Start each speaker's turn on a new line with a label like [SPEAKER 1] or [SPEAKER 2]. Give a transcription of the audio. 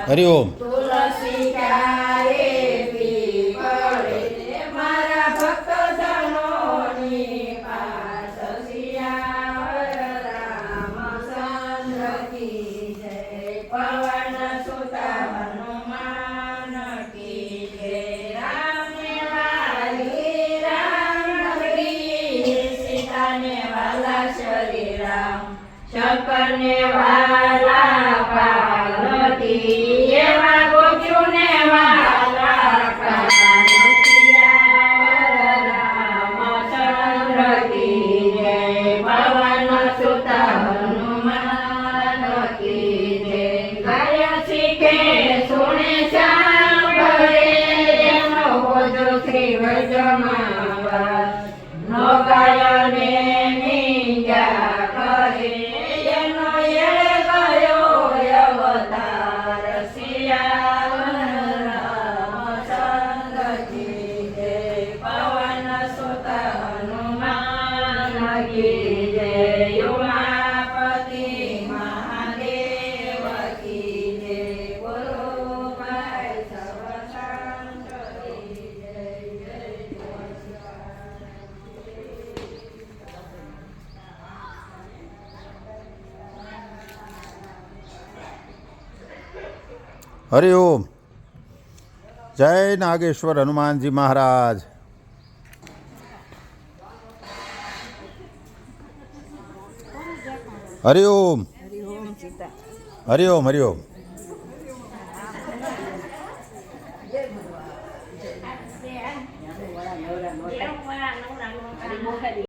[SPEAKER 1] હરિઓમ.
[SPEAKER 2] તુલસી ક્યારે પીપળે મારા ભક્તજનોની પાસ સિયાવર રામચંદ્ર કી જય. પવન સુત હનુમાન કી જય. રામને વાલી રામનગરી સીતાને વાલા શ્રી રામ. શંકરને વાલા પાર્વતી એવા ગોપીઓને વાલા પાર્વતી રામચંદ્ર કી જય. પવન સુત હનુમાન કી જય. ગાય શીખે સુણે સાંભળે એનો બોજો શ્રી વૈજમાં નો ગાયને નિંજા કરે એનો એળે ગયો અવતાર સિયાવર રામચંદ્ર કી જય. પવન સુત હનુમાન કી જય. ઉમાપતિ મહાદેવ કી જય. બોલો ભાઈ સવ શાંત કી જય. જય
[SPEAKER 1] હરિઓમ. જય નાગેશ્વર હનુમાનજી મહારાજ. હરિઓમ. હરિઓમ. હરિઓમ.